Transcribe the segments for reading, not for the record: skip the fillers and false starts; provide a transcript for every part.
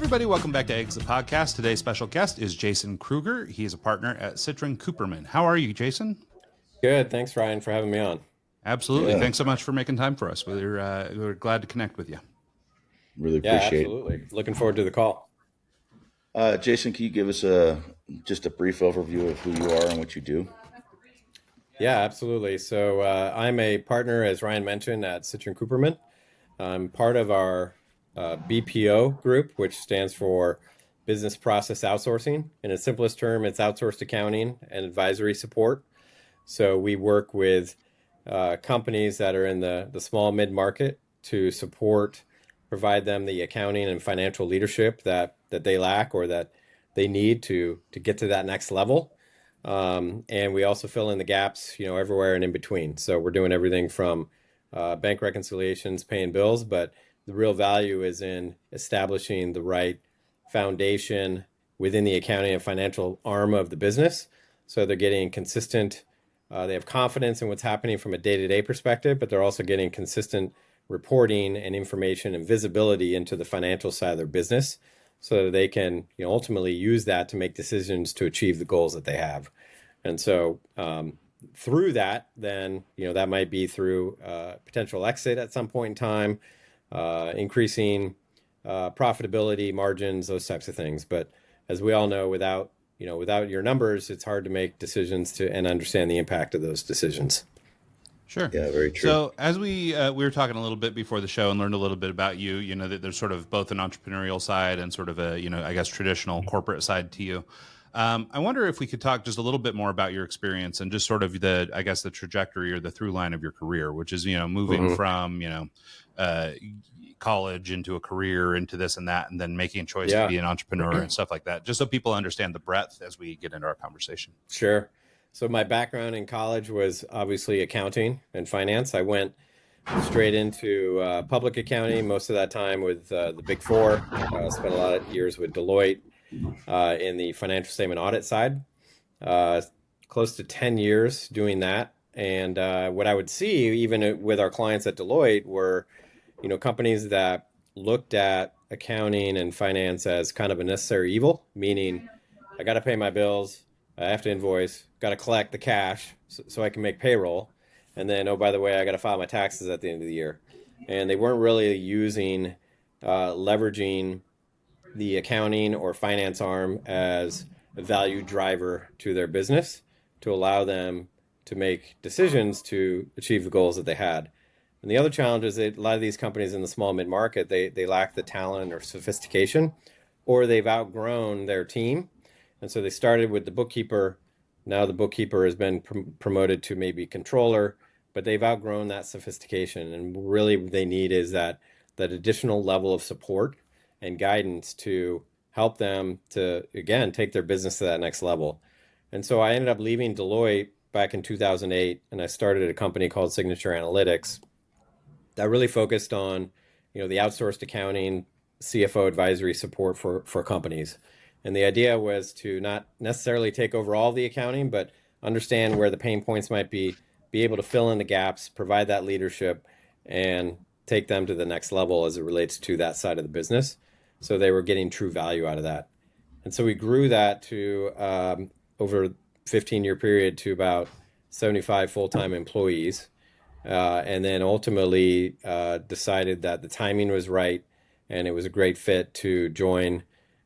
everybody, welcome back to Eggs the Podcast. Today's special guest is Jason Kruger. He is a partner at Citrin Cooperman. How are you, Jason? Good. Thanks, Ryan, for having me on. Absolutely. Yeah. Thanks so much for making time for us. We're glad to connect with you. Really appreciate absolutely. Looking forward to the call. Jason, can you give us just a brief overview of who you are and what you do? Yeah, absolutely. So I'm a partner, as Ryan mentioned, at Citroen-Couperman. I'm part of our BPO group, which stands for Business Process Outsourcing. In its simplest term, it's outsourced accounting and advisory support. So we work with companies that are in the small mid-market to provide them the accounting and financial leadership that they lack or that they need to get to that next level. And we also fill in the gaps, everywhere and in between. So we're doing everything from bank reconciliations, paying bills, but the real value is in establishing the right foundation within the accounting and financial arm of the business. So they're getting consistent, they have confidence in what's happening from a day-to-day perspective, but they're also getting consistent reporting and information and visibility into the financial side of their business so that they can ultimately use that to make decisions to achieve the goals that they have. And so through that, then, that might be through potential exit at some point in time, increasing profitability, margins, those types of things. But as we all know, without your numbers, it's hard to make decisions and understand the impact of those decisions. Sure. Yeah, very true. So as we were talking a little bit before the show and learned a little bit about you, that there's sort of both an entrepreneurial side and sort of a, I guess, traditional corporate side to you. I wonder if we could talk just a little bit more about your experience and just sort of the trajectory or the through line of your career, which is, moving from, college into a career into this and that, and then making a choice to be an entrepreneur and stuff like that, just so people understand the breadth as we get into our conversation. Sure. So my background in college was obviously accounting and finance. I went straight into public accounting, most of that time with the Big Four. Spent a lot of years with Deloitte in the financial statement audit side, close to 10 years doing that. And what I would see, even with our clients at Deloitte, were companies that looked at accounting and finance as kind of a necessary evil, meaning I got to pay my bills, I have to invoice, got to collect the cash so I can make payroll. And then, oh, by the way, I got to file my taxes at the end of the year. And they weren't really leveraging the accounting or finance arm as a value driver to their business to allow them to make decisions to achieve the goals that they had. And the other challenge is that a lot of these companies in the small mid-market, they lack the talent or sophistication, or they've outgrown their team. And so they started with the bookkeeper. Now the bookkeeper has been promoted to maybe controller, but they've outgrown that sophistication. And really what they need is that additional level of support and guidance to help them to, again, take their business to that next level. And so I ended up leaving Deloitte back in 2008, and I started a company called Signature Analytics that really focused on, the outsourced accounting, CFO advisory support for companies. And the idea was to not necessarily take over all the accounting, but understand where the pain points might be able to fill in the gaps, provide that leadership, and take them to the next level as it relates to that side of the business. So they were getting true value out of that. And so we grew that to over a 15-year period to about 75 full-time employees. And then ultimately decided that the timing was right and it was a great fit to join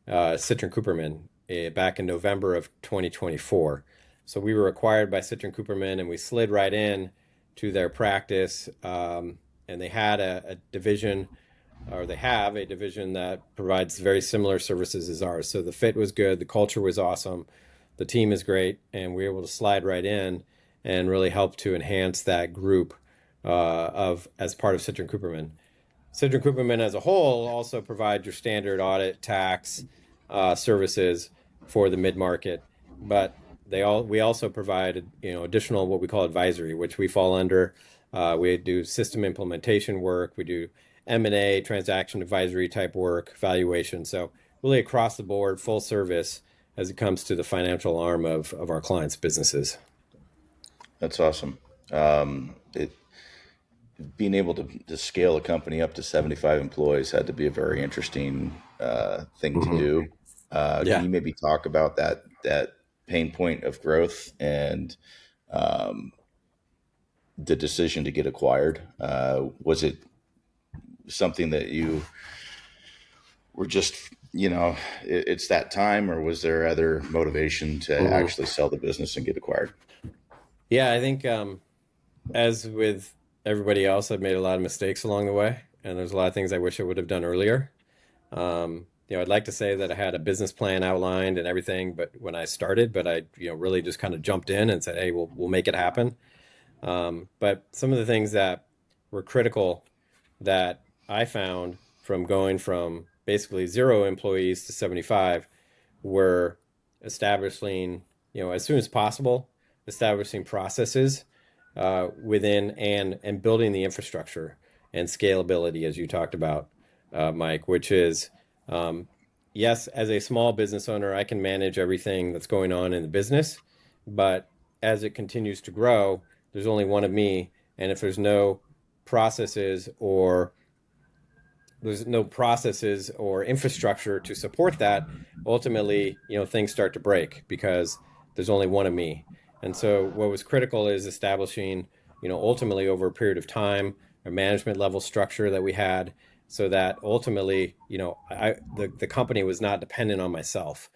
Citrin-Couperman back in November of 2024. So we were acquired by Citrin-Couperman and we slid right in to their practice. And they had a division, or they have a division that provides very similar services as ours. So the fit was good, the culture was awesome, the team is great, and we were able to slide right in and really help to enhance that group as part of Citrin-Couperman. Citrin-Couperman as a whole also provides your standard audit, tax services for the mid-market, but we also provide additional what we call advisory, which we fall under. We do system implementation work, we do M&A, transaction advisory type work, valuation. So really across the board, full service as it comes to the financial arm of our clients' businesses. That's awesome. Being able to scale a company up to 75 employees had to be a very interesting thing to do. Can Yeah. you maybe talk about that pain point of growth and the decision to get acquired? Was it something that you were just, it's that time, or was there other motivation to actually sell the business and get acquired? Yeah, I think as with everybody else, I've made a lot of mistakes along the way, and there's a lot of things I wish I would have done earlier. I'd like to say that I had a business plan outlined and everything, but when I started, but I, really just kind of jumped in and said, "Hey, we'll make it happen." But some of the things that were critical that I found from going from basically 0 employees to 75 were establishing, as soon as possible, establishing processes within and building the infrastructure and scalability, as you talked about, Mike, which is, yes, as a small business owner, I can manage everything that's going on in the business, but as it continues to grow, there's only one of me, and if there's no processes or infrastructure to support that, ultimately, things start to break because there's only one of me. And so what was critical is establishing, ultimately over a period of time, a management level structure that we had so that ultimately, the company was not dependent on myself.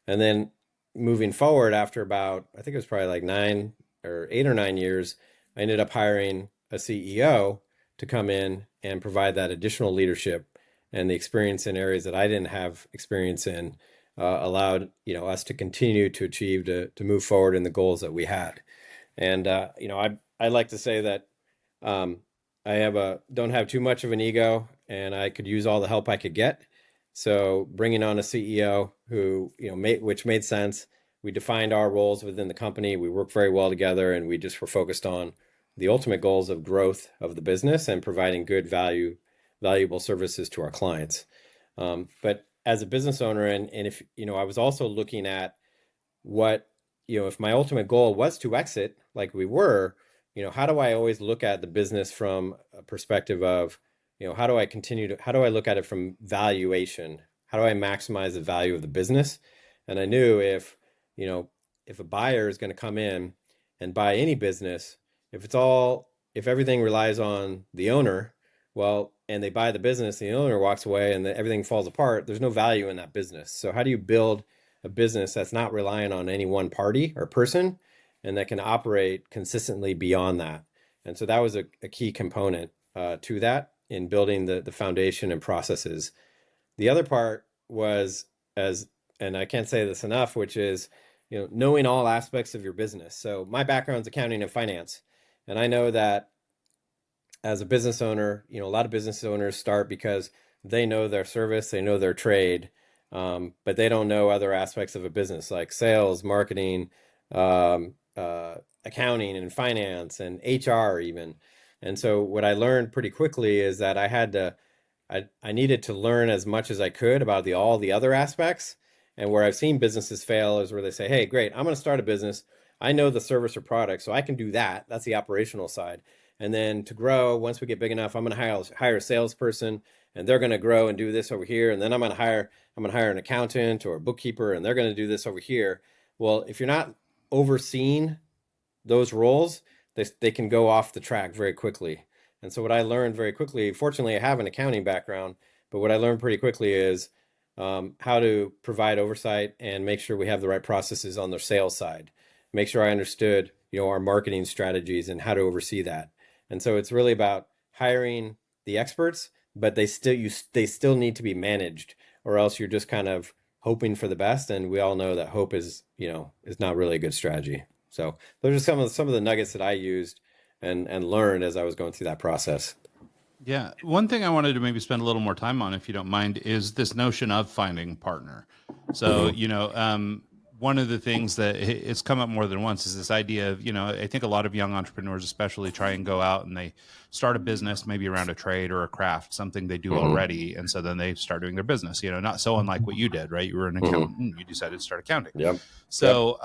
And then moving forward after about, I think it was probably like 8 or 9 years, I ended up hiring a CEO to come in and provide that additional leadership and the experience in areas that I didn't have experience in, allowed us to continue to achieve to move forward in the goals that we had. And I like to say that I don't have too much of an ego, and I could use all the help I could get. So bringing on a CEO who which made sense. We defined our roles within the company. We worked very well together, and we just were focused on the ultimate goals of growth of the business and providing good valuable services to our clients. But as a business owner, and if, I was also looking at what, if my ultimate goal was to exit like we were, how do I always look at the business from a perspective of, how do I look at it from valuation? How do I maximize the value of the business? And I knew if a buyer is going to come in and buy any business, if everything relies on the owner, well, and they buy the business, the owner walks away and everything falls apart, there's no value in that business. So how do you build a business that's not relying on any one party or person and that can operate consistently beyond that? And so that was a key component to that in building the foundation and processes. The other part was, and I can't say this enough, which is, knowing all aspects of your business. So my background is accounting and finance. And I know that as a business owner, a lot of business owners start because they know their service, they know their trade, but they don't know other aspects of a business like sales, marketing, accounting and finance and HR even. And so what I learned pretty quickly is that I needed to learn as much as I could about all the other aspects. And where I've seen businesses fail is where they say, "Hey, great, I'm going to start a business. I know the service or product, so I can do that." That's the operational side. And then to grow, once we get big enough, I'm going to hire a salesperson, and they're going to grow and do this over here. And then I'm going to hire an accountant or a bookkeeper, and they're going to do this over here. Well, if you're not overseeing those roles, they can go off the track very quickly. And so what I learned very quickly, fortunately, I have an accounting background, but what I learned pretty quickly is how to provide oversight and make sure we have the right processes on the sales side. Make sure I understood, our marketing strategies and how to oversee that. And so it's really about hiring the experts, but they still need to be managed, or else you're just kind of hoping for the best. And we all know that hope is not really a good strategy. So those are some of the nuggets that I used and learned as I was going through that process. Yeah. One thing I wanted to maybe spend a little more time on, if you don't mind, is this notion of finding a partner. So, one of the things that it's come up more than once is this idea of, I think a lot of young entrepreneurs especially try and go out and they start a business maybe around a trade or a craft, something they do already. And so then they start doing their business, not so unlike what you did, right? You were an accountant, you decided to start accounting. Yep. So,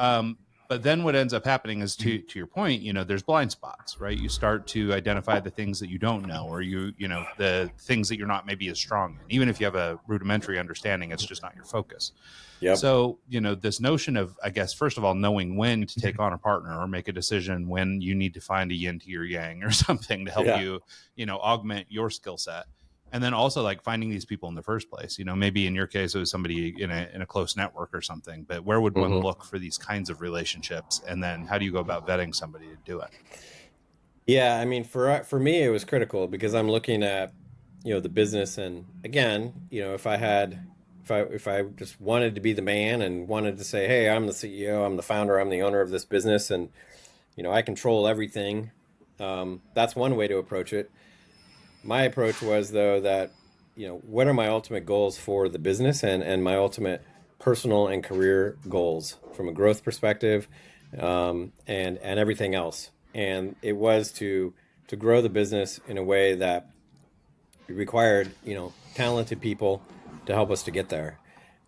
But then what ends up happening is, to your point, there's blind spots, right? You start to identify the things that you don't know, or the things that you're not maybe as strong in. Even if you have a rudimentary understanding, it's just not your focus. Yep. So, this notion of, I guess, first of all, knowing when to take on a partner or make a decision when you need to find a yin to your yang or something to help you, augment your skill set. And then also like finding these people in the first place, maybe in your case, it was somebody in a close network or something, but where would one look for these kinds of relationships? And then how do you go about vetting somebody to do it? Yeah, I mean, for me, it was critical because I'm looking at, the business, and again, if I just wanted to be the man and wanted to say, hey, I'm the CEO, I'm the founder, I'm the owner of this business, and I control everything. That's one way to approach it. My approach was, though, that, what are my ultimate goals for the business and my ultimate personal and career goals from a growth perspective, and everything else. And it was to grow the business in a way that required, talented people to help us to get there.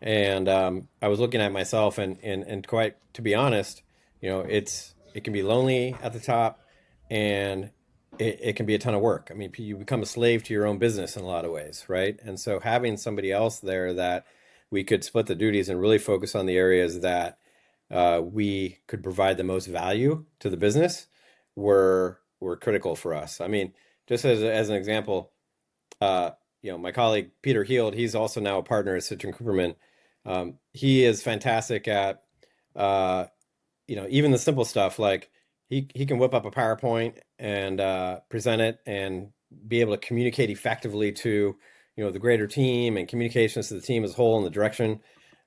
And I was looking at myself, and quite to be honest, it can be lonely at the top, and it can be a ton of work. I mean, you become a slave to your own business in a lot of ways, right? And so having somebody else there that we could split the duties and really focus on the areas that we could provide the most value to the business were critical for us. I mean, just as an example, my colleague Peter Heald, he's also now a partner at Citrin-Couperman. He is fantastic at even the simple stuff, like he can whip up a PowerPoint and present it and be able to communicate effectively to the greater team and communications to the team as a whole in the direction.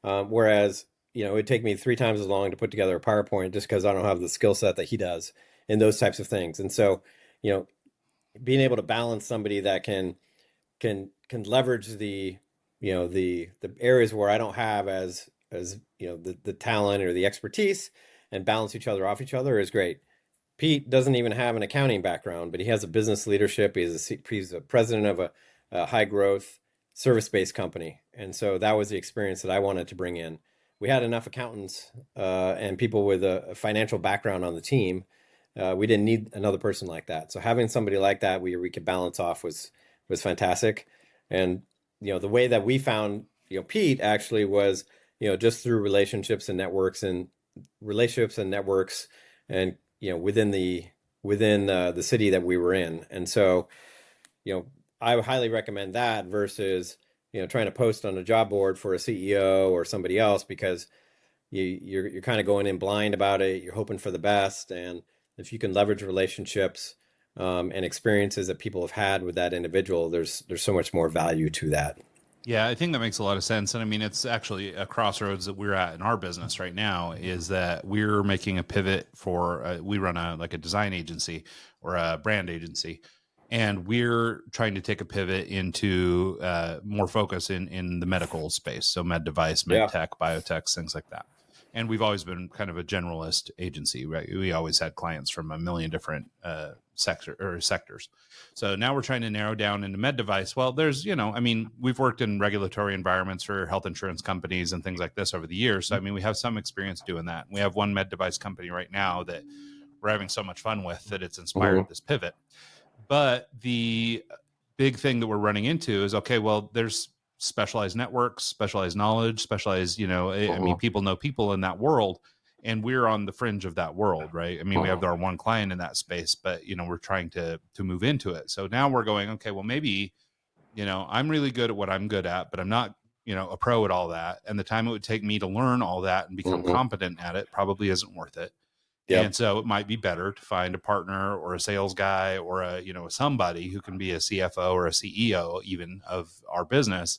Whereas it'd take me 3 times as long to put together a PowerPoint just because I don't have the skill set that he does in those types of things. And so being able to balance somebody that can leverage the areas where I don't have as the talent or the expertise, and balance each other off each other is great. Pete doesn't even have an accounting background, but he has a business leadership. He's a president of a high growth service-based company. And so that was the experience that I wanted to bring in. We had enough accountants and people with a financial background on the team. We didn't need another person like that. So having somebody like that we could balance off was fantastic. And the way that we found Pete actually was just through relationships and networks, and within the city that we were in. And so I would highly recommend that versus trying to post on a job board for a CEO or somebody else, because you're kind of going in blind about it. You're hoping for the best, and if you can leverage relationships and experiences that people have had with that individual, there's so much more value to that. Yeah, I think that makes a lot of sense. And I mean, it's actually a crossroads that we're at in our business right now, is that we're making a pivot we run a design agency or a brand agency, and we're trying to take a pivot into more focus in the medical space. So med device, med tech, biotech, things like that. And we've always been kind of a generalist agency, right? We always had clients from a million different sectors. So now we're trying to narrow down into med device. Well, there's, we've worked in regulatory environments for health insurance companies and things like this over the years. So, we have some experience doing that. We have one med device company right now that we're having so much fun with that it's inspired this pivot. But the big thing that we're running into is, okay, well, there's specialized networks, specialized knowledge, specialized, people know people in that world, and we're on the fringe of that world, right? I mean, we have our one client in that space, but we're trying to move into it. So now we're going, okay, well, maybe I'm really good at what I'm good at, but I'm not a pro at all that, and the time it would take me to learn all that and become competent at it probably isn't worth it. Yep. And so it might be better to find a partner or a sales guy or somebody who can be a CFO or a CEO even of our business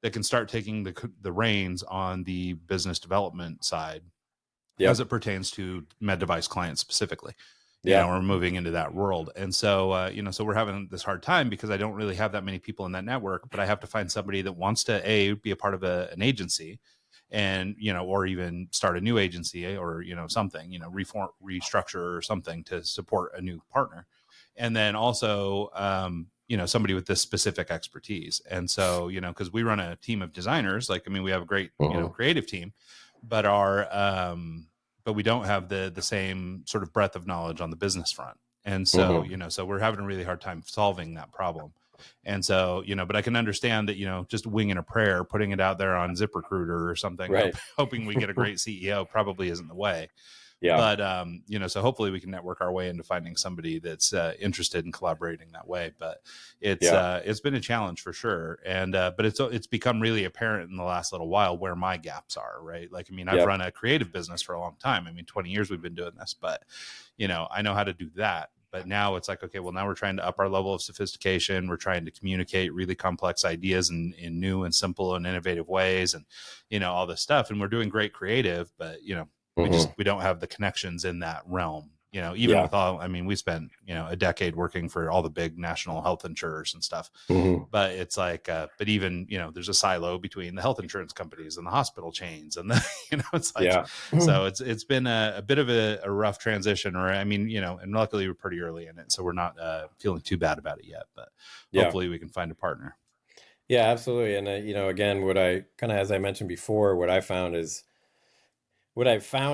that can start taking the reins on the business development side as it pertains to med device clients specifically. We're moving into that world. And so, so we're having this hard time because I don't really have that many people in that network, but I have to find somebody that wants to be a part of an agency, and or even start a new agency, or something, restructure or something to support a new partner, and then also somebody with this specific expertise. And so because we run a team of designers, we have a great creative team, but our but we don't have the same sort of breadth of knowledge on the business front. And so, Mm-hmm. so we're having a really hard time solving that problem. And so, but I can understand that, just winging a prayer, putting it out there on ZipRecruiter or something, Right. hoping we get a great CEO probably isn't the way. Yeah. But, so hopefully we can network our way into finding somebody that's interested in collaborating that way. But it's been a challenge for sure. And, but it's become really apparent in the last little while where my gaps are, right? Like, I mean, I've run a creative business for a long time. I mean, 20 years we've been doing this, but, I know how to do that. But now it's like, okay, well, now we're trying to up our level of sophistication. We're trying to communicate really complex ideas in new and simple and innovative ways, and, all this stuff. And we're doing great creative, but, we don't have the connections in that realm, even with all, I mean, we spent, a decade working for all the big national health insurers and stuff, but it's like, but even, there's a silo between the health insurance companies and the hospital chains. And the, it's like, so it's been a bit of a rough transition, or, I mean, and luckily we're pretty early in it, so we're not feeling too bad about it yet, but hopefully we can find a partner. Yeah, absolutely. And, again, what I kind of, as I mentioned before, what I've found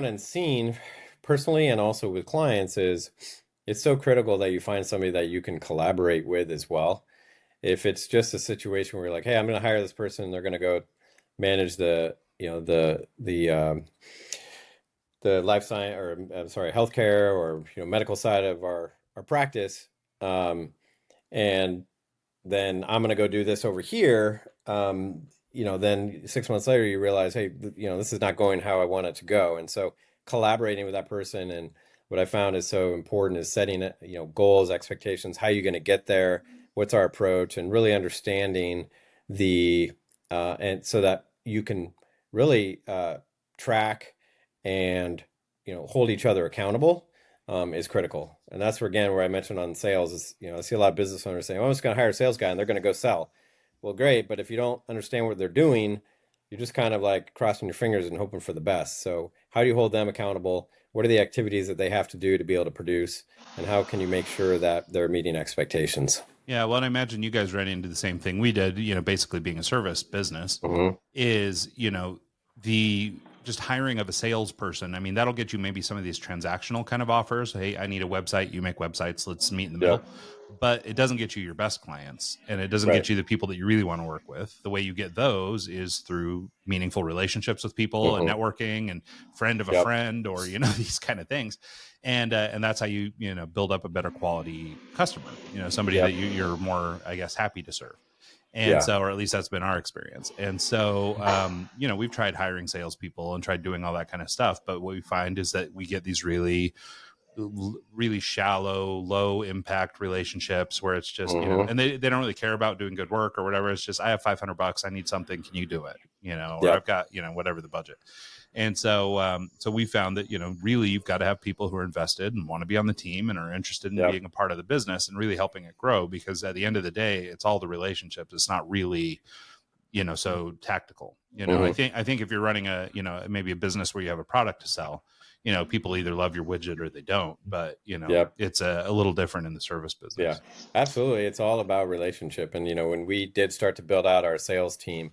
and seen personally and also with clients is it's so critical that you find somebody that you can collaborate with as well. If it's just a situation where you're like, hey, I'm going to hire this person, they're going to go manage the life science, or I'm sorry, healthcare, or medical side of our practice, and then I'm going to go do this over here. Then 6 months later, you realize, hey, this is not going how I want it to go. And so collaborating with that person, and what I found is so important is setting, goals, expectations, how you're going to get there, what's our approach, and really understanding and so that you can really track and, hold each other accountable is critical. And that's where I mentioned on sales is, I see a lot of business owners saying, well, I'm just going to hire a sales guy and they're going to go sell. Well, great. But if you don't understand what they're doing, you're just kind of like crossing your fingers and hoping for the best. So how do you hold them accountable? What are the activities that they have to do to be able to produce? And how can you make sure that they're meeting expectations? Yeah, well, and I imagine you guys ran into the same thing we did, basically being a service business is, the just hiring of a salesperson. I mean, that'll get you maybe some of these transactional kind of offers. Hey, I need a website. You make websites. Let's meet in the middle. But it doesn't get you your best clients, and it doesn't get you the people that you really want to work with. The way you get those is through meaningful relationships with people and networking and friend of a friend, or, these kind of things. And that's how you, build up a better quality customer, somebody that you're more, I guess, happy to serve. And so, or at least that's been our experience. And so, we've tried hiring salespeople and tried doing all that kind of stuff. But what we find is that we get these really shallow, low impact relationships where it's just, and they don't really care about doing good work or whatever. It's just, I have $500. I need something. Can you do it? Or I've got, whatever the budget. And so, so we found that, really you've got to have people who are invested and want to be on the team and are interested in being a part of the business and really helping it grow, because at the end of the day, it's all the relationships. It's not really, so tactical, I think if you're running a, maybe a business where you have a product to sell, people either love your widget or they don't, but it's a little different in the service business. Yeah, absolutely. It's all about relationship. And, when we did start to build out our sales team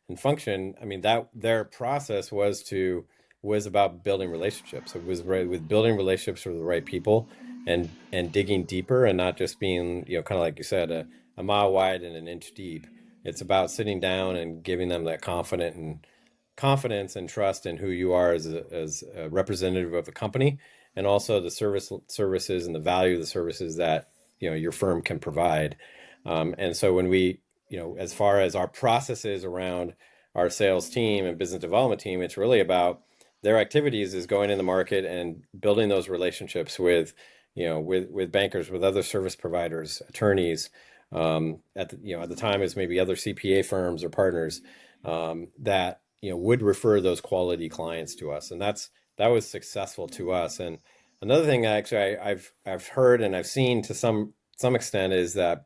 and function, I mean, that their process was about building relationships. It was with building relationships with the right people and digging deeper, and not just being, kind of like you said, a mile wide and an inch deep. It's about sitting down and giving them that confidence and trust in who you are as a representative of a company, and also the services and the value of the services that your firm can provide. And so when we, as far as our processes around our sales team and business development team, it's really about their activities is going in the market and building those relationships with bankers, with other service providers, attorneys, at the time is maybe other CPA firms or partners that would refer those quality clients to us, and that was successful to us. And another thing actually I've heard and I've seen to some extent is that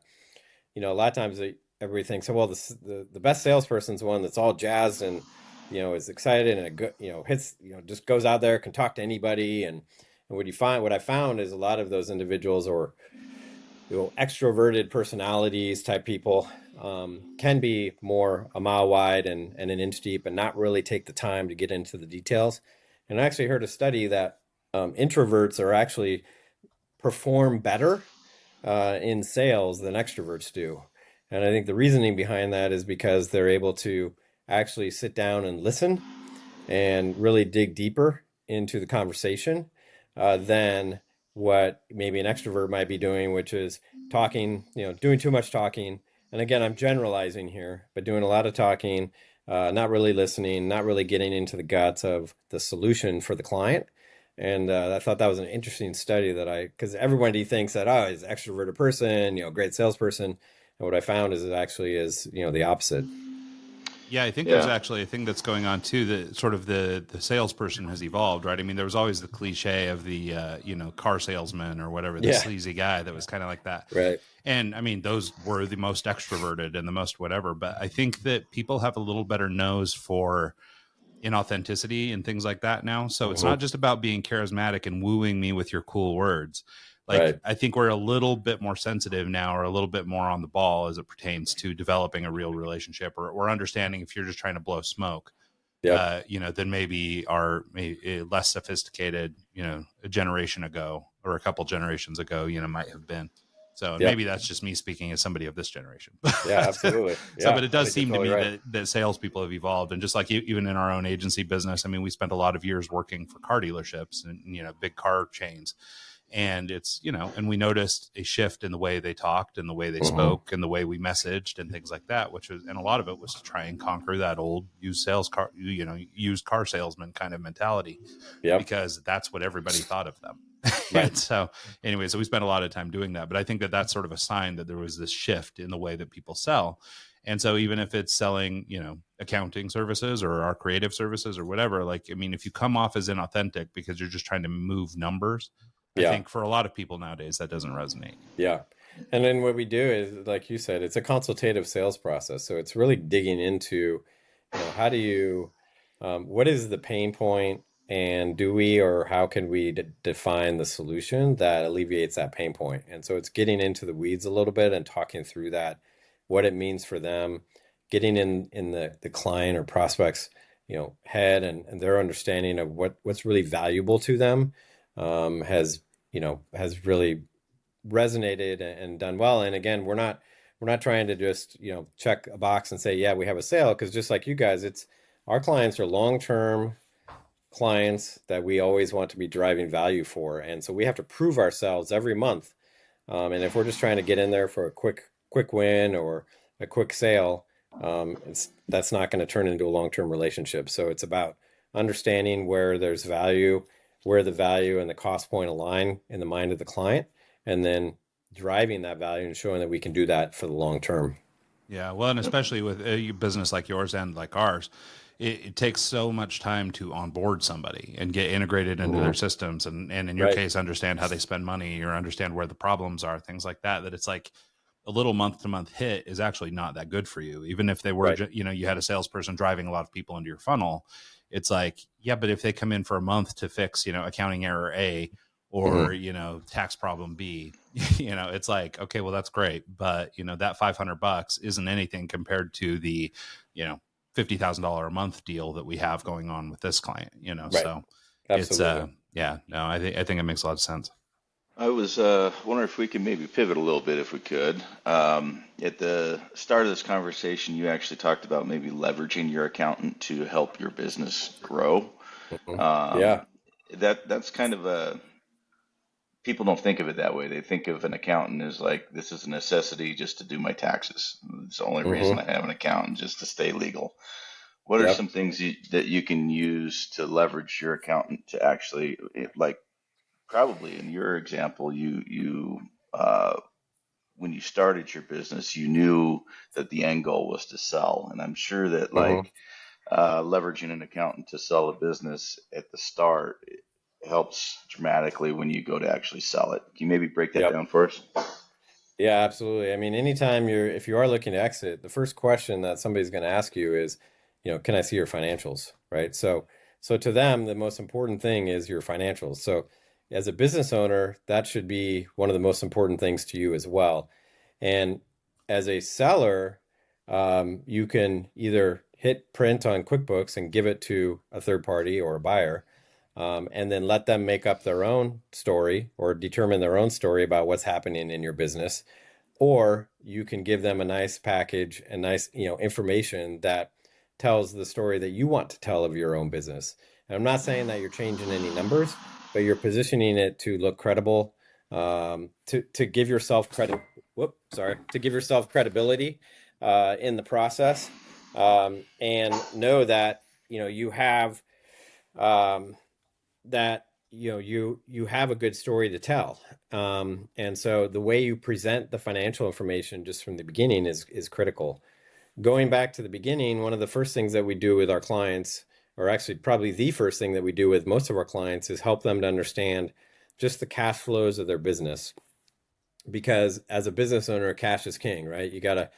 a lot of times everybody thinks, oh, well, the best salesperson's one that's all jazzed and is excited and hits just goes out there, can talk to anybody. And what I found is a lot of those individuals, or extroverted personalities type people, can be more a mile wide and an inch deep, and not really take the time to get into the details. And I actually heard a study that introverts are actually perform better in sales than extroverts do. And I think the reasoning behind that is because they're able to actually sit down and listen and really dig deeper into the conversation than what maybe an extrovert might be doing, which is talking, doing too much talking. And again, I'm generalizing here, but doing a lot of talking, not really listening, not really getting into the guts of the solution for the client. And I thought that was an interesting study because everybody thinks that, oh, he's an extroverted person, great salesperson. And what I found is it actually is, the opposite. Yeah, I think there's actually a thing that's going on too. That sort of the salesperson has evolved, right? I mean, there was always the cliche of the car salesman or whatever, the sleazy guy that was kind of like that, right? And I mean, those were the most extroverted and the most whatever. But I think that people have a little better nose for inauthenticity and things like that now. So it's not just about being charismatic and wooing me with your cool words. Like, right. I think we're a little bit more sensitive now, or a little bit more on the ball as it pertains to developing a real relationship, or understanding if you're just trying to blow smoke, then maybe less sophisticated, a generation ago or a couple generations ago, might have been. So maybe that's just me speaking as somebody of this generation. Yeah, absolutely. But it does seem to me that salespeople have evolved, and just like even in our own agency business, I mean, we spent a lot of years working for car dealerships and big car chains. And it's, and we noticed a shift in the way they talked and the way they spoke and the way we messaged and things like that, and a lot of it was to try and conquer that old used car salesman kind of mentality, because that's what everybody thought of them. Right. So anyway, we spent a lot of time doing that, but I think that that's sort of a sign that there was this shift in the way that people sell. And so even if it's selling, accounting services or our creative services or whatever, like, I mean, if you come off as inauthentic because you're just trying to move numbers, I think for a lot of people nowadays, that doesn't resonate. Yeah. And then what we do is, like you said, it's a consultative sales process. So it's really digging into, how do you, what is the pain point, and how can we define the solution that alleviates that pain point? And so it's getting into the weeds a little bit and talking through that, what it means for them, getting in the client or prospect's, head and their understanding of what's really valuable to them. Has really resonated and done well. And again, we're not trying to just, check a box and say, yeah, we have a sale. Because just like you guys, our clients are long-term clients that we always want to be driving value for. And so we have to prove ourselves every month. And if we're just trying to get in there for a quick win or a quick sale, that's not going to turn into a long-term relationship. So it's about understanding where there's value, where the value and the cost point align in the mind of the client, and then driving that value and showing that we can do that for the long term. Yeah, well, and especially with a business like yours and like ours, it takes so much time to onboard somebody and get integrated into their systems, and in your case, understand how they spend money or understand where the problems are, things like that, that it's like a little month-to-month hit is actually not that good for you. Even if they were, you had a salesperson driving a lot of people into your funnel, it's like, yeah, but if they come in for a month to fix, accounting error A or, tax problem B, it's like, okay, well, that's great. But, that $500 isn't anything compared to the, $50,000 a month deal that we have going on with this client, so Absolutely. I think it makes a lot of sense. I was wondering if we could maybe pivot a little bit, if we could. At the start of this conversation, you actually talked about maybe leveraging your accountant to help your business grow. That's kind of people don't think of it that way. They think of an accountant as like, this is a necessity just to do my taxes. It's the only reason I have an accountant, just to stay legal. What are some things that you can use to leverage your accountant to actually, like, probably in your example, you when you started your business, you knew that the end goal was to sell. And I'm sure that leveraging an accountant to sell a business at the start helps dramatically when you go to actually sell it. Can you maybe break that down for us? Yeah, absolutely. I mean, anytime if you are looking to exit, the first question that somebody's going to ask you is, can I see your financials, right? So to them, the most important thing is your financials. So as a business owner, that should be one of the most important things to you as well. And as a seller, you can either hit print on QuickBooks and give it to a third party or a buyer, and then let them make up their own story or determine their own story about what's happening in your business. Or you can give them a nice package and nice, information that tells the story that you want to tell of your own business. And I'm not saying that you're changing any numbers, but you're positioning it to look credible, to give yourself credit. To give yourself credibility in the process, and know that you have that you have a good story to tell. And so the way you present the financial information just from the beginning is critical. Going back to the beginning, one of the first things that we do with our clients, or actually probably the first thing that we do with most of our clients, is help them to understand just the cash flows of their business. Because as a business owner, cash is king, right? You gotta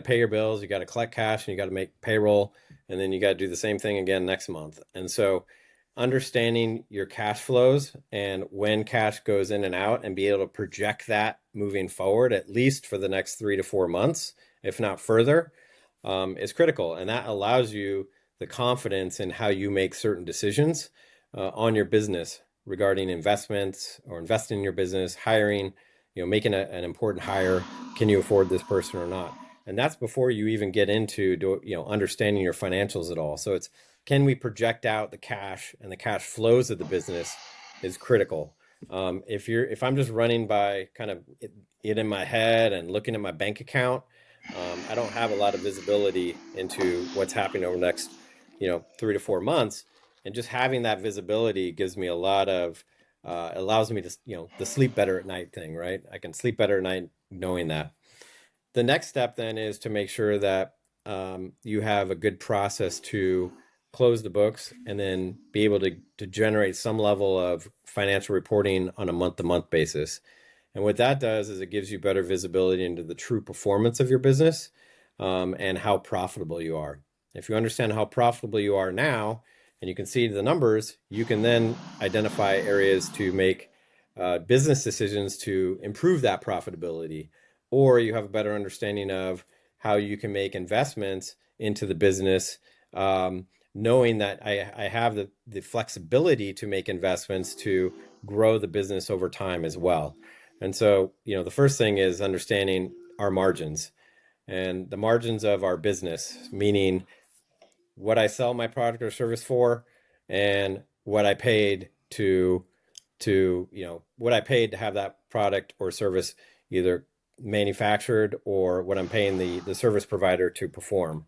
pay your bills, you gotta collect cash, and you gotta make payroll, and then you gotta do the same thing again next month. And so understanding your cash flows and when cash goes in and out, and be able to project that moving forward, at least for the next 3 to 4 months, if not further, is critical. And that allows you the confidence in how you make certain decisions on your business regarding investments or investing in your business, hiring, making an important hire. Can you afford this person or not? And that's before you even get into understanding your financials at all. So it's, can we project out the cash, and the cash flows of the business is critical. If I'm just running by kind of it in my head and looking at my bank account, I don't have a lot of visibility into what's happening over the next 3 to 4 months. And just having that visibility gives me a lot of allows me to the sleep better at night thing, right? I can sleep better at night knowing that. The next step then is to make sure that you have a good process to close the books, and then be able to generate some level of financial reporting on a month-to-month basis. And what that does is it gives you better visibility into the true performance of your business, and how profitable you are. If you understand how profitable you are now, and you can see the numbers, you can then identify areas to make business decisions to improve that profitability. Or you have a better understanding of how you can make investments into the business, knowing that I have the flexibility to make investments to grow the business over time as well. And so, the first thing is understanding our margins, and the margins of our business, meaning what I sell my product or service for, and what I paid to have that product or service either manufactured, or what I'm paying the service provider to perform.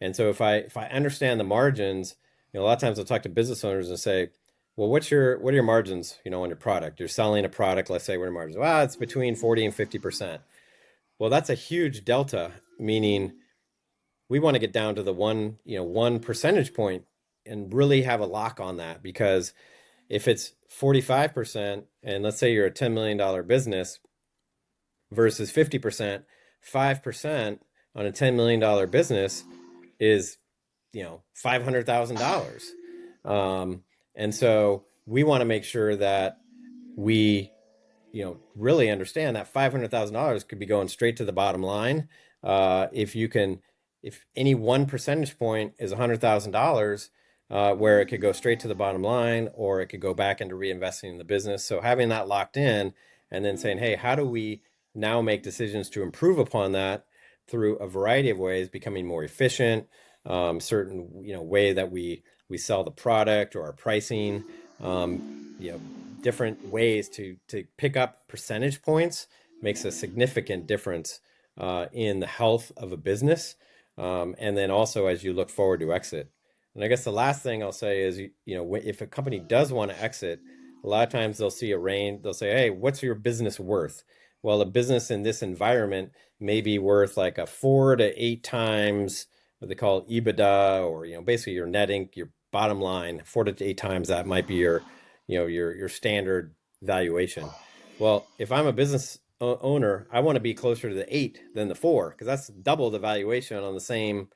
And so if I understand the margins, a lot of times I'll talk to business owners and say, well, what are your margins, on your product? You're selling a product, let's say, what are margins? Well, it's between 40 and 50%. Well, that's a huge delta, meaning we want to get down to the 1 percentage point and really have a lock on that. Because if it's 45%, and let's say you're a $10 million business versus 50%, 5% on a $10 million business is, $500,000. And so we want to make sure that we, really understand that $500,000 could be going straight to the bottom line. If any 1 percentage point is $100,000, where it could go straight to the bottom line, or it could go back into reinvesting in the business. So having that locked in, and then saying, hey, how do we now make decisions to improve upon that through a variety of ways, becoming more efficient, certain way that we sell the product or our pricing, different ways to pick up percentage points makes a significant difference in the health of a business, and then also as you look forward to exit. And I guess the last thing I'll say is, if a company does want to exit, a lot of times they'll see a range. They'll say, hey, what's your business worth? Well, a business in this environment may be worth like a 4 to 8 times what they call EBITDA, or basically your your bottom line. 4 to 8 times that might be your standard valuation. Well, if I'm a business owner, I want to be closer to the 8 than the 4, because that's double the valuation on the same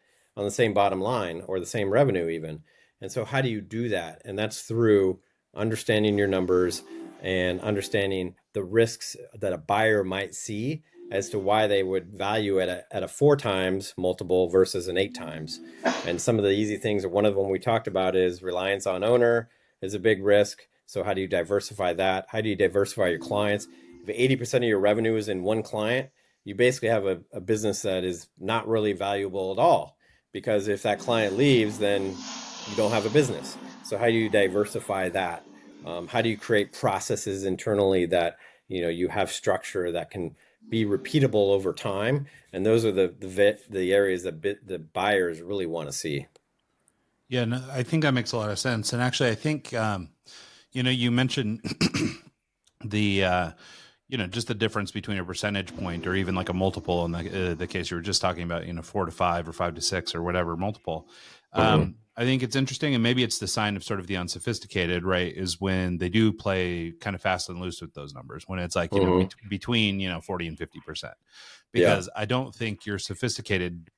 bottom line, or the same revenue even. And so how do you do that? And that's through understanding your numbers and understanding the risks that a buyer might see as to why they would value it at a 4 times multiple versus an 8 times. And some of the easy things, or one of them we talked about, is reliance on owner, is a big risk. So how do you diversify that? How do you diversify your clients? If 80% of your revenue is in one client, you basically have a business that is not really valuable at all, because if that client leaves, then you don't have a business. So how do you diversify that? How do you create processes internally that you have structure that can be repeatable over time? And those are the areas that the buyers really want to see. Yeah, no, I think that makes a lot of sense. And actually, I think you mentioned the just the difference between a percentage point or even like a multiple in the case you were just talking about, 4 to 5 or 5 to 6 or whatever multiple. I think it's interesting, and maybe it's the sign of sort of the unsophisticated, right? Is when they do play kind of fast and loose with those numbers, when it's like, between 40 and 50%, because I don't think your sophisticated,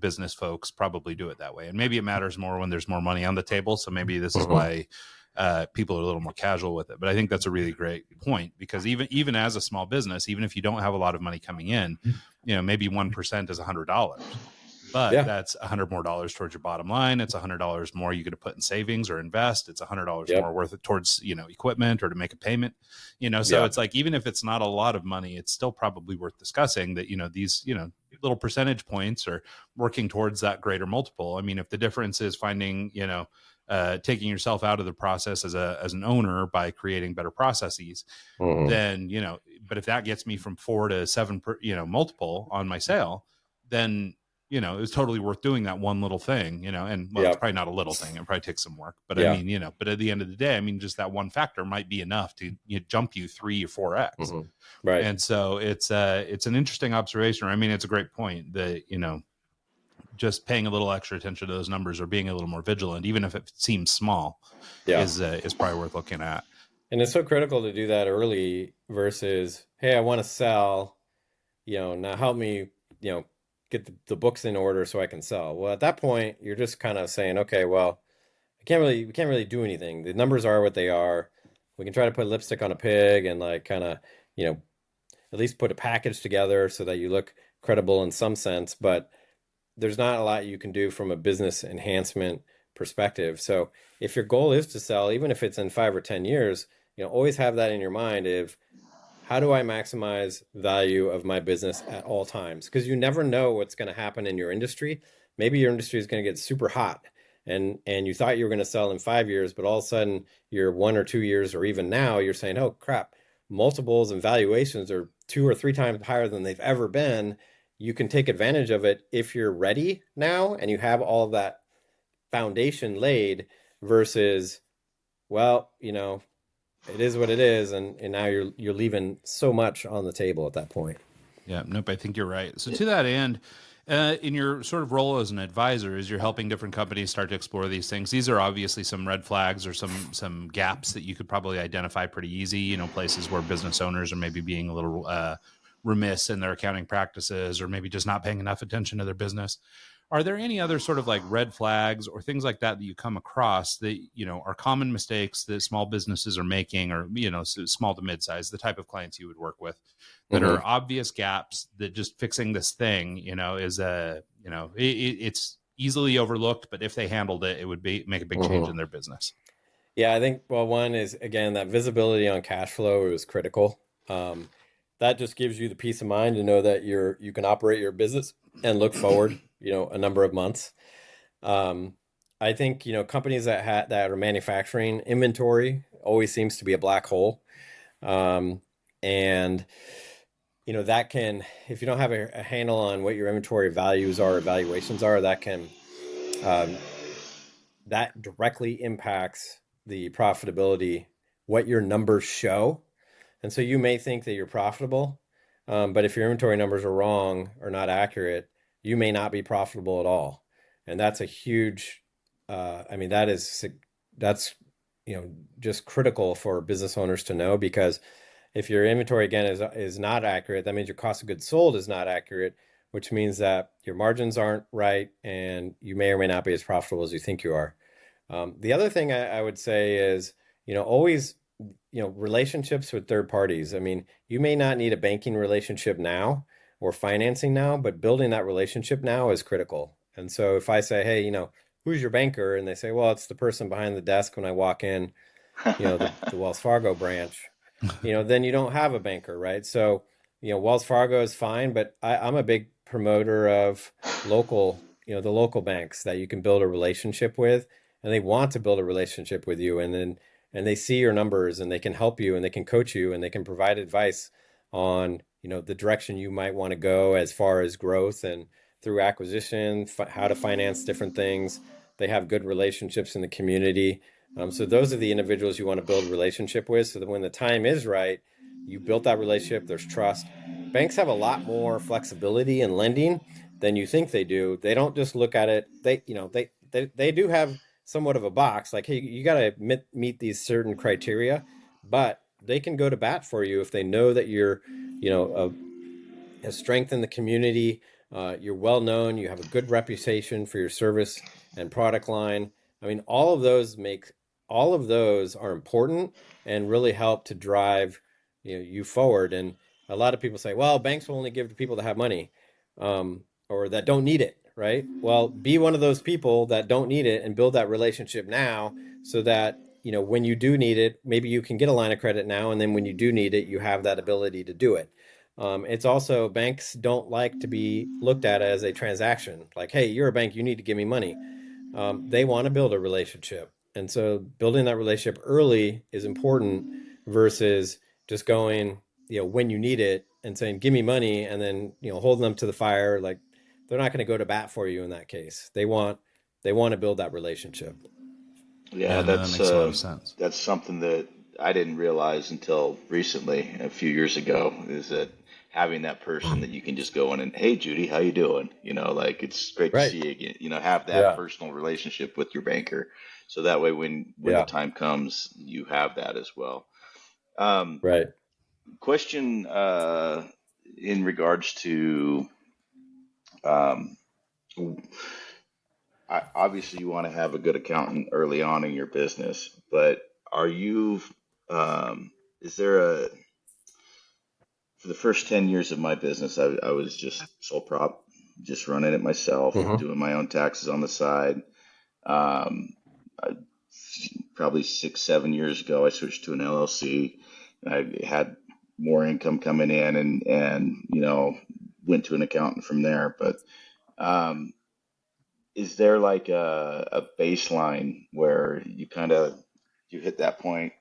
business folks probably do it that way. And maybe it matters more when there's more money on the table. So maybe this is why people are a little more casual with it. But I think that's a really great point, because even as a small business, even if you don't have a lot of money coming in, maybe 1% is $100, but that's $100 more towards your bottom line. It's $100 more you could have put in savings or invest. It's $100 more worth it towards, equipment or to make a payment, so it's like, even if it's not a lot of money, it's still probably worth discussing that, these, little percentage points are working towards that greater multiple. I mean, if the difference is finding, taking yourself out of the process as an owner by creating better processes, then, but if that gets me from 4 to 7, multiple on my sale, then, it was totally worth doing that one little thing, and it's probably not a little thing. It probably takes some work, but I mean, but at the end of the day, I mean, just that one factor might be enough to jump you 3 or 4x. Right. And so it's an interesting observation. I mean, it's a great point that, just paying a little extra attention to those numbers or being a little more vigilant, even if it seems small, is probably worth looking at. And it's so critical to do that early versus, hey, I want to sell, now help me, get the books in order so I can sell. Well, at that point, you're just kind of saying, okay, well, we can't really do anything. The numbers are what they are. We can try to put lipstick on a pig and like kind of, at least put a package together so that you look credible in some sense, but there's not a lot you can do from a business enhancement perspective. So if your goal is to sell, even if it's in 5 or 10 years, always have that in your mind of, how do I maximize value of my business at all times? Because you never know what's going to happen in your industry. Maybe your industry is going to get super hot and you thought you were going to sell in 5 years, but all of a sudden you're 1 or 2 years, or even now you're saying, oh crap, multiples and valuations are 2 or 3 times higher than they've ever been. You can take advantage of it if you're ready now and you have all of that foundation laid, versus, well, it is what it is, and now you're leaving so much on the table at that point. Yeah, nope, I think you're right. So to that end, in your sort of role as an advisor, as you're helping different companies start to explore these things, these are obviously some red flags or some gaps that you could probably identify pretty easy, places where business owners are maybe being a little remiss in their accounting practices, or maybe just not paying enough attention to their business. Are there any other sort of like red flags or things like that you come across that, are common mistakes that small businesses are making, or, small to mid-size, the type of clients you would work with, that are obvious gaps that just fixing this thing, is it's easily overlooked, but if they handled it, it would make a big change in their business? Yeah, I think, well, one is, again, that visibility on cash flow is critical. That just gives you the peace of mind to know that you can operate your business and look forward, a number of months. I think, companies that are manufacturing, inventory always seems to be a black hole. And, that can, if you don't have a handle on what your inventory values are, evaluations are, that can, that directly impacts the profitability, what your numbers show. And so you may think that you're profitable, but if your inventory numbers are wrong or not accurate, you may not be profitable at all. And that's a huge, that's just critical for business owners to know, because if your inventory, again, is not accurate, that means your cost of goods sold is not accurate, which means that your margins aren't right and you may or may not be as profitable as you think you are. The other thing I would say is, always, relationships with third parties. I mean, you may not need a banking relationship now or financing now, but building that relationship now is critical. And so if I say, hey, who's your banker? And they say, well, it's the person behind the desk when I walk in. the Wells Fargo branch, then you don't have a banker, right? So, Wells Fargo is fine, but I'm a big promoter of the local banks that you can build a relationship with, and they want to build a relationship with you, and they see your numbers and they can help you and they can coach you and they can provide advice on, the direction you might want to go as far as growth and through acquisition, how to finance different things. They have good relationships in the community. So those are the individuals you want to build a relationship with, so that when the time is right, you built that relationship, there's trust. Banks have a lot more flexibility in lending than you think they do. They don't just look at it. They do have somewhat of a box, like, hey, you got to meet these certain criteria, but they can go to bat for you if they know that you're, a strength in the community. You're well known. You have a good reputation for your service and product line. I mean, all of those are important and really help to drive you forward. And a lot of people say, well, banks will only give to people that have money, or that don't need it, right? Well, be one of those people that don't need it and build that relationship now, so that when you do need it, maybe you can get a line of credit now, and then when you do need it, you have that ability to do it. It's also, banks don't like to be looked at as a transaction. Like, hey, you're a bank, you need to give me money. They want to build a relationship. And so building that relationship early is important versus just going, when you need it and saying, give me money, and then, holding them to the fire. Like, they're not going to go to bat for you in that case. They want to build that relationship. Yeah, Yeah, no, that makes a lot of sense. that's something that I didn't realize until recently, a few years ago, is that having that person that you can just go in and, hey, Judy, how you doing? Like, it's great to Right. see you again. Have that Yeah. personal relationship with your banker, so that way when the Yeah. time comes, you have that as well. Um, Right. question in regards to, um, obviously you want to have a good accountant early on in your business, but are you, is there for the first 10 years of my business, I was just sole prop, just running it myself, Hmm. doing my own taxes on the side. Um, I, Probably 6, 7 years ago, I switched to an LLC. I had more income coming in, and went to an accountant from there. But um, is there like a baseline where you hit that point?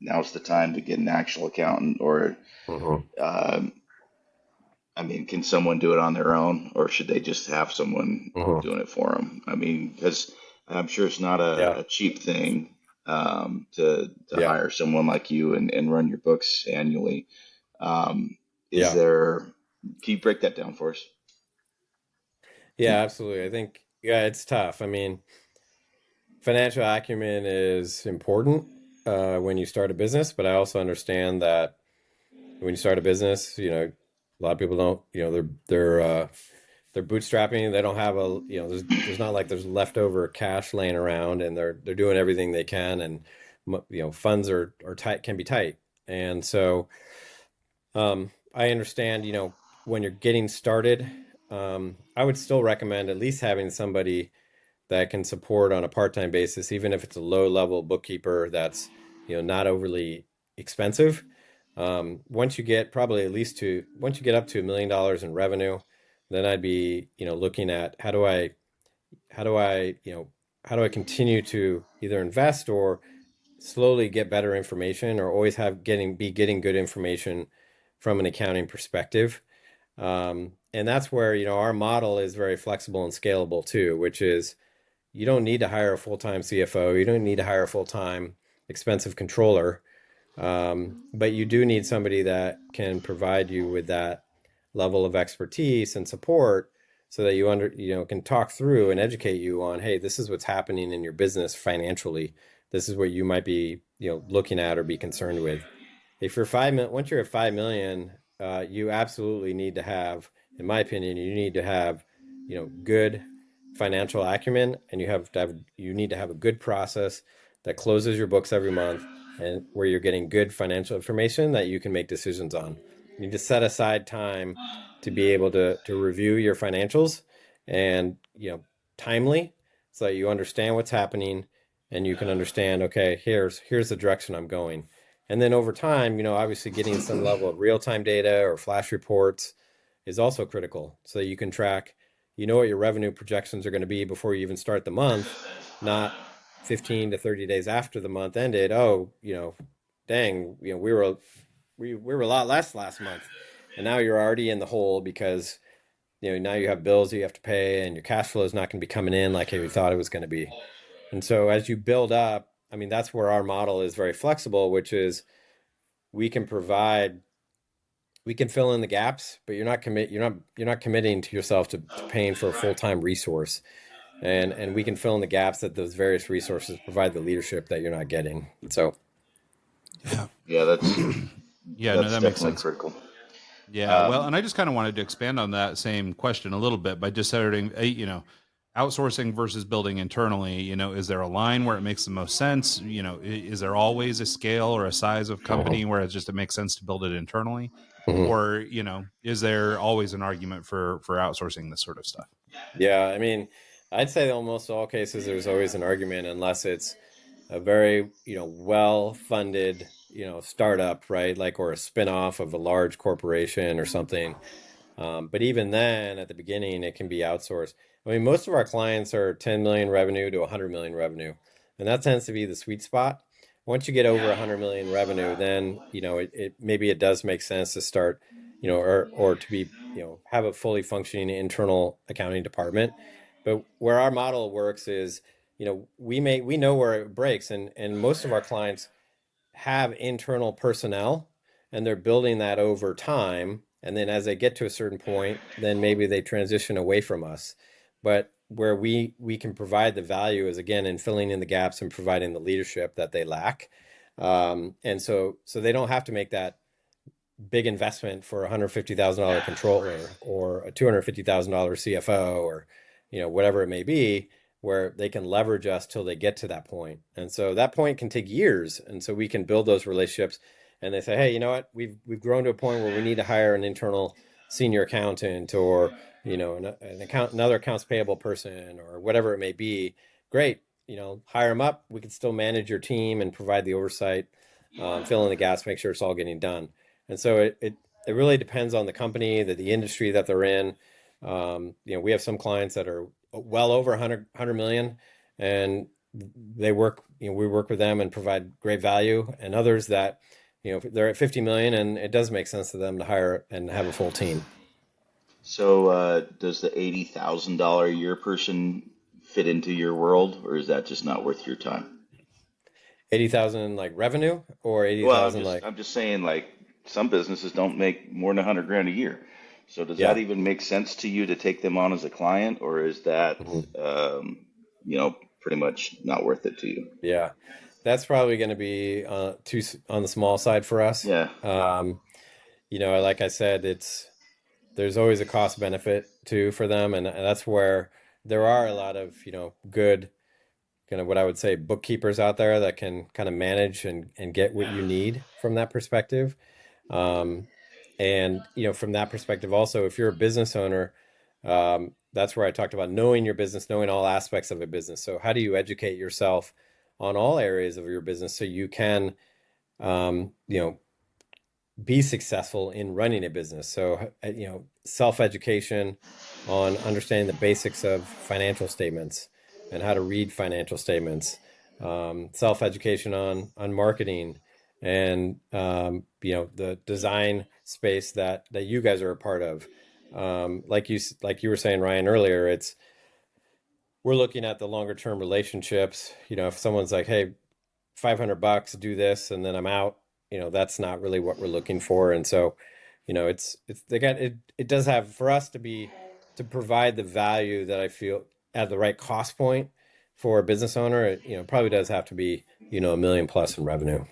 Now's the time to get an actual accountant, or Hmm. um, I mean, can someone do it on their own, or should they just have someone Hmm. doing it for them? I mean, because I'm sure it's not Yeah. a cheap thing, to Yeah. hire someone like you and run your books annually. Um, is Yeah. there? Can you break that down for us? Yeah, absolutely. I think, yeah, it's tough. I mean, financial acumen is important when you start a business, but I also understand that when you start a business, a lot of people don't, they're bootstrapping. They don't have there's not like there's leftover cash laying around, and they're doing everything they can, and funds are tight, can be tight. And so, I understand, when you're getting started, I would still recommend at least having somebody that can support on a part-time basis, even if it's a low-level bookkeeper that's, not overly expensive. Once you get probably at least to once you get up to $1 million in revenue, then I'd be, looking at how do I, how do I continue to either invest or slowly get better information, or always be getting good information from an accounting perspective. And that's where, our model is very flexible and scalable too, which is, you don't need to hire a full-time CFO. You don't need to hire a full-time expensive controller. But you do need somebody that can provide you with that level of expertise and support, so that can talk through and educate you on, hey, this is what's happening in your business financially. This is what you might be, looking at or be concerned with. If you're once you're at 5 million, you absolutely need to have, in my opinion, you need to have, good financial acumen, and you need to have a good process that closes your books every month, and where you're getting good financial information that you can make decisions on. You need to set aside time to be able to review your financials, and timely, so that you understand what's happening, and you can understand, okay, here's the direction I'm going. And then over time, obviously getting some level of real-time data or flash reports is also critical, so that you can track, what your revenue projections are going to be before you even start the month, not 15 to 30 days after the month ended. Oh, dang, we were a lot less last month, and now you're already in the hole because now you have bills you have to pay, and your cash flow is not going to be coming in like you thought it was going to be. And so as you build up, I mean, that's where our model is very flexible, which is we can fill in the gaps, but you're not committing to yourself to paying for a full-time resource. And we can fill in the gaps that those various resources provide the leadership that you're not getting. So Yeah, that's Yeah, no, that makes definitely sense. critical. Yeah, well, and I just kind of wanted to expand on that same question a little bit by just starting, outsourcing versus building internally. Is there a line where it makes the most sense? Is there always a scale or a size of company where it makes sense to build it internally? Mhm. Or, is there always an argument for outsourcing this sort of stuff? Yeah, I mean, I'd say almost all cases there's always an argument, unless it's a very, well-funded, startup, right? Like, or a spin-off of a large corporation or something. But even then, at the beginning, it can be outsourced. I mean, most of our clients are 10 million revenue to 100 million revenue, and that tends to be the sweet spot. Once you get over 100 million revenue, then, maybe it does make sense to start, or to be, have a fully functioning internal accounting department. But where our model works is, we know where it breaks, and most of our clients have internal personnel, and they're building that over time. And then as they get to a certain point, then maybe they transition away from us. But where we can provide the value is, again, in filling in the gaps and providing the leadership that they lack. And so they don't have to make that big investment for a $150,000 controller or a $250,000 CFO, or whatever it may be, where they can leverage us till they get to that point. And so that point can take years. And so we can build those relationships, and they say, hey, you know what, we've grown to a point where we need to hire an internal senior accountant, or another accounts payable person, or whatever it may be. Great, hire them up. We can still manage your team and provide the oversight, fill in the gaps, make sure it's all getting done. And so it really depends on the company, the industry that they're in. We have some clients that are well over 100 million, and we work with them and provide great value, and others that, they're at 50 million, and it does make sense to them to hire and have a full team. So, does the $80,000 a year person fit into your world, or is that just not worth your time? 80,000 like revenue, or Well, 80,000 like, I'm just saying, like, some businesses don't make more than 100 grand a year. So does that yeah. even make sense to you to take them on as a client, or is that, Mhm. pretty much not worth it to you? Yeah, that's probably going to be on the small side for us. Yeah. Like I said, there's always a cost benefit too for them, and that's where there are a lot of good, kind of what I would say, bookkeepers out there that can kind of manage and get what you need from that perspective. And from that perspective also, if you're a business owner, that's where I talked about knowing your business, knowing all aspects of a business. So how do you educate yourself on all areas of your business so you can be successful in running a business? So self-education on understanding the basics of financial statements and how to read financial statements, self-education on marketing, and the design space that you guys are a part of. Like you were saying, Ryan, earlier, we're looking at the longer term relationships. If someone's like, hey, $500, do this, and then I'm out, that's not really what we're looking for. And so, it does have, for us to provide the value that I feel at the right cost point for a business owner, it probably does have to be, $1 million plus in revenue.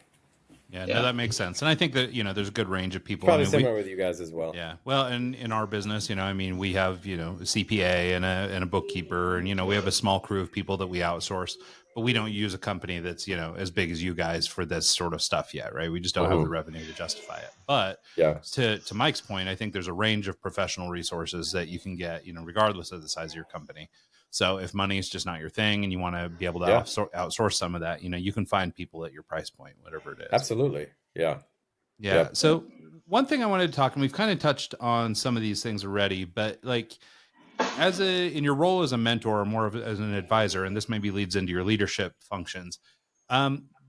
Yeah, Yeah. no, that makes sense. And I think that, there's a good range of people. Probably similar with you guys as well. Yeah. Well, and in our business, we have, a CPA and a bookkeeper, and, we have a small crew of people that we outsource, but we don't use a company that's, as big as you guys for this sort of stuff yet. Right. We just don't have the revenue to justify it. But yeah, to Mike's point, I think there's a range of professional resources that you can get, regardless of the size of your company. So if money is just not your thing and you want to be able to Yeah, outsource some of that, you can find people at your price point, whatever it is. absolutely. Yeah. Yeah. Yep. So one thing I wanted to talk, and we've kind of touched on some of these things already, but like in your role as a mentor or more of as an advisor, and this maybe leads into your leadership functions,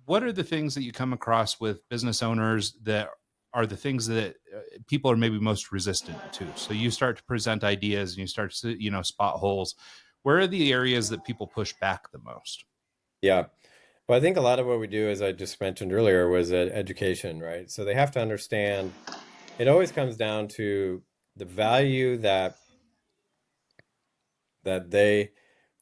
what are the things that you come across with business owners that are the things that people are maybe most resistant to? So you start to present ideas and you start to, spot holes. Where are the areas that people push back the most? Yeah. Well, I think a lot of what we do, as I just mentioned earlier, was education, right? So they have to understand it always comes down to the value that the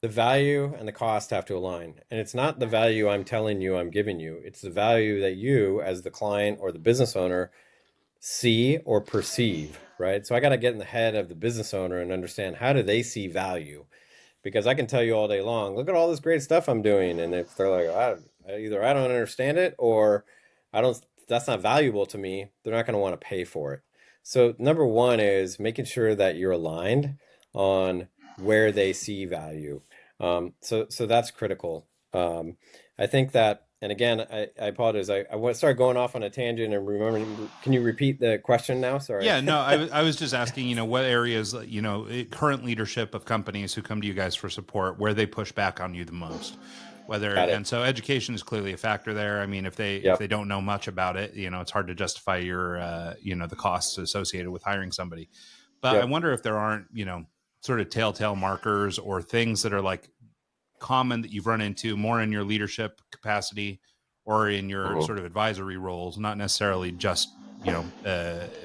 value and the cost have to align. And it's not the value I'm telling you I'm giving you. It's the value that you as the client or the business owner see or perceive, right? So I got to get in the head of the business owner and understand how do they see value? Because I can tell you all day long, look at all this great stuff I'm doing. And if they're like, either I don't understand it or I don't, that's not valuable to me, they're not going to want to pay for it. So number one is making sure that you're aligned on where they see value. So that's critical. I think that, and again, I apologize. I started going off on a tangent and remember, can you repeat the question now? Sorry. Yeah, no, I was just asking, what areas, current leadership of companies who come to you guys for support, where they push back on you the most, and so education is clearly a factor there. I mean, if they don't know much about it, it's hard to justify your, the costs associated with hiring somebody. But I wonder if there aren't, sort of telltale markers or things that are like common that you've run into more in your leadership capacity or in your sort of advisory roles, not necessarily just,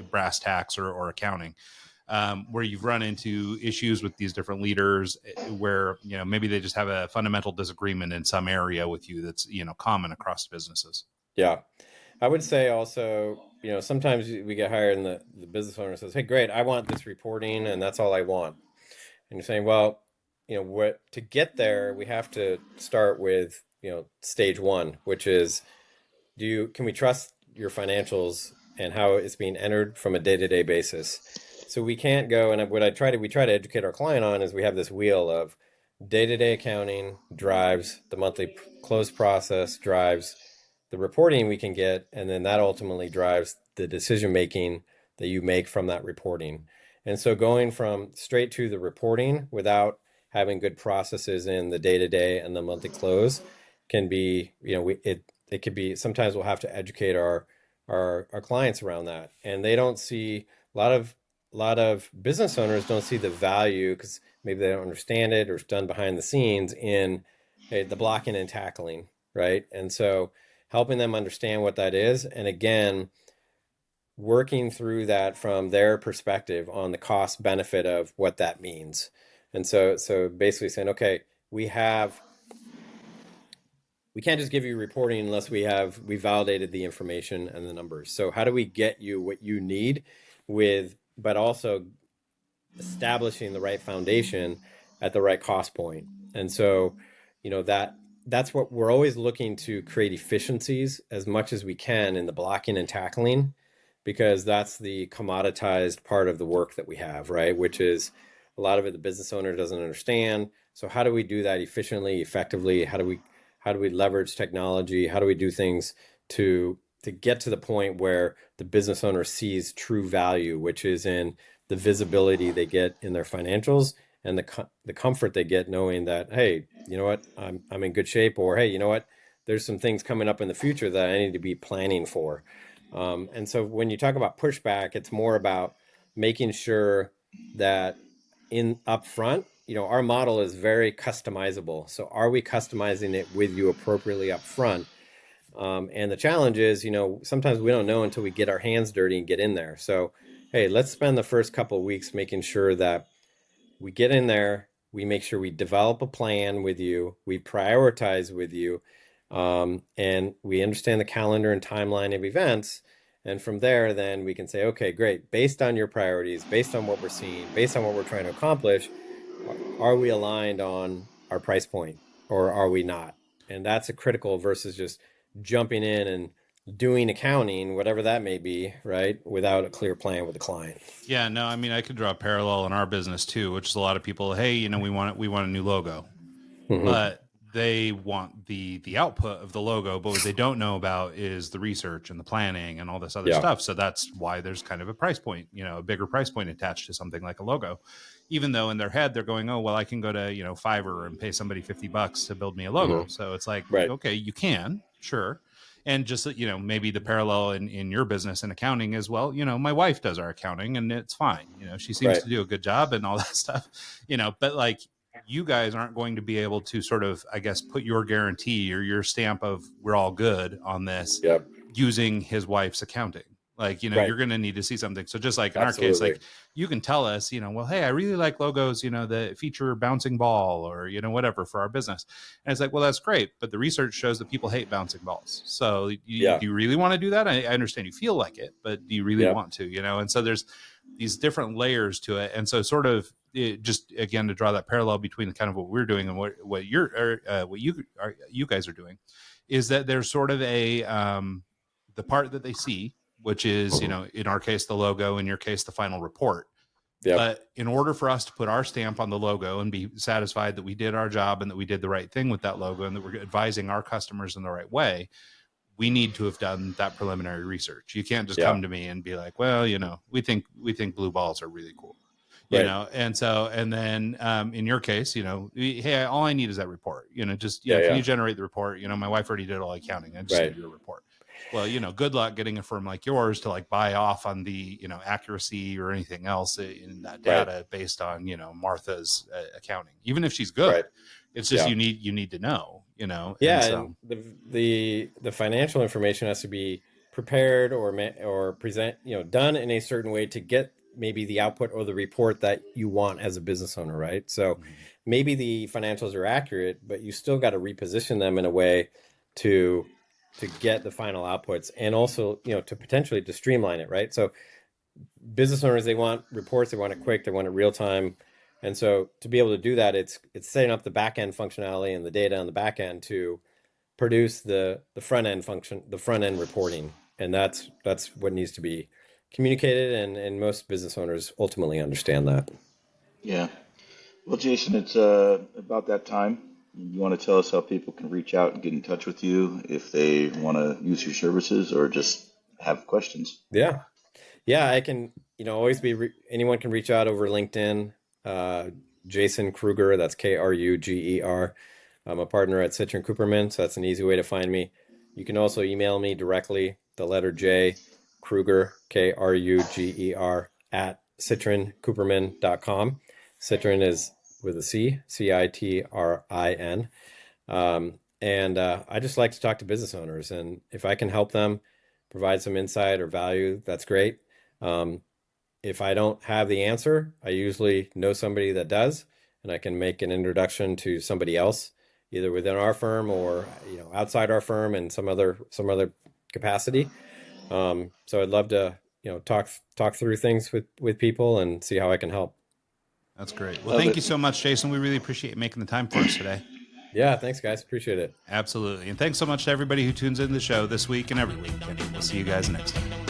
brass tacks or accounting, where you've run into issues with these different leaders where, maybe they just have a fundamental disagreement in some area with you that's, common across businesses. Yeah. I would say also, sometimes we get hired and the business owner says, hey, great, I want this reporting and that's all I want. And you're saying, well, to get there, we have to start with, stage one, which is, can we trust your financials and how it's being entered from a day-to-day basis? So we can't go, and we try to educate our client on is we have this wheel of day-to-day accounting drives the monthly close process, drives the reporting we can get, and then that ultimately drives the decision making that you make from that reporting. And so going from straight to the reporting without having good processes in the day-to-day and the monthly close can be, it could be, sometimes we'll have to educate our clients around that. And they don't see, a lot of business owners don't see the value because maybe they don't understand it or it's done behind the scenes in the blocking and tackling, right? And so helping them understand what that is. And again, working through that from their perspective on the cost benefit of what that means. And so basically saying, okay, we can't just give you reporting unless we validated the information and the numbers. So how do we get you what you need but also establishing the right foundation at the right cost point? And so, that's what we're always looking to create efficiencies as much as we can in the blocking and tackling, because that's the commoditized part of the work that we have, right? Which is a lot of it the business owner doesn't understand. So how do we do that efficiently, effectively? How do we leverage technology? How do we do things to get to the point where the business owner sees true value, which is in the visibility they get in their financials and the comfort they get knowing that, hey, you know what, I'm in good shape, or hey, you know what, there's some things coming up in the future that I need to be planning for. And so when you talk about pushback, it's more about making sure that in upfront, our model is very customizable. So are we customizing it with you appropriately upfront? And the challenge is, sometimes we don't know until we get our hands dirty and get in there. So, hey, let's spend the first couple of weeks making sure that we get in there, we make sure we develop a plan with you, we prioritize with you, and we understand the calendar and timeline of events. And from there, then we can say, okay, great. Based on your priorities, based on what we're seeing, based on what we're trying to accomplish, are we aligned on our price point or are we not? And that's a critical versus just jumping in and doing accounting, whatever that may be, right, without a clear plan with the client. Yeah, no, I mean, I could draw a parallel in our business too, which is a lot of people, hey, we want a new logo, Mm-hmm. but they want the output of the logo, but what they don't know about is the research and the planning and all this other Yeah. stuff. So that's why there's kind of a price point, a bigger price point attached to something like a logo, even though in their head they're going, oh, well, I can go to, Fiverr and pay somebody $50 to build me a logo. Mm-hmm. So it's like, Right. okay, you can, sure. And just, maybe the parallel in your business and accounting as well, my wife does our accounting and it's fine. She seems Right. to do a good job and all that stuff, but like, you guys aren't going to be able to sort of, I guess, put your guarantee or your stamp of we're all good on this Yep. using his wife's accounting. Like, Right. you're going to need to see something. So just like in Absolutely. our case, like you can tell us, well, hey, I really like logos, that feature bouncing ball or, whatever for our business. And it's like, well, that's great. But the research shows that people hate bouncing balls. So do you really want to do that? I understand you feel like it, but do you really want to, And so there's these different layers to it. And so sort of, just again to draw that parallel between kind of what we're doing and what you guys are doing, is that there's sort of a the part that they see, which is in our case the logo, in your case the final report. Yep. But in order for us to put our stamp on the logo and be satisfied that we did our job and that we did the right thing with that logo and that we're advising our customers in the right way, we need to have done that preliminary research. You can't just come to me and be like, well, we think blue balls are really cool. And so, and then in your case, hey, all I need is that report, can you generate the report? My wife already did all the accounting. I just need your report. Well, good luck getting a firm like yours to like buy off on the, accuracy or anything else in that data based on, Martha's accounting, even if she's good. Right. It's just, you need to know, Yeah. And so, and the financial information has to be prepared or present, done in a certain way to get maybe the output or the report that you want as a business owner, right? So maybe the financials are accurate, but you still got to reposition them in a way to get the final outputs and also, to potentially to streamline it, right? So business owners, they want reports, they want it quick, they want it real time. And so to be able to do that, it's setting up the back end functionality and the data on the back end to produce the front end function, the front end reporting. And that's what needs to be communicated, and most business owners ultimately understand that. Yeah. Well, Jason, it's about that time. You want to tell us how people can reach out and get in touch with you if they want to use your services or just have questions? Yeah. I can, always anyone can reach out over LinkedIn. Jason Kruger, that's Kruger. I'm a partner at Citrin-Couperman, so that's an easy way to find me. You can also email me directly, the letter J, Kruger, Kruger, at CitrinCooperman.com. Citrin is with a C, Citrin. And I just like to talk to business owners, and if I can help them provide some insight or value, that's great. If I don't have the answer, I usually know somebody that does, and I can make an introduction to somebody else, either within our firm or outside our firm in some other capacity. So I'd love to talk through things with people and see how I can help. That's great. Well, thank you so much, Jason. We really appreciate you making the time for us today. Yeah, thanks, guys. Appreciate it. Absolutely. And thanks so much to everybody who tunes in the show this week and every week. And we'll see you guys next time.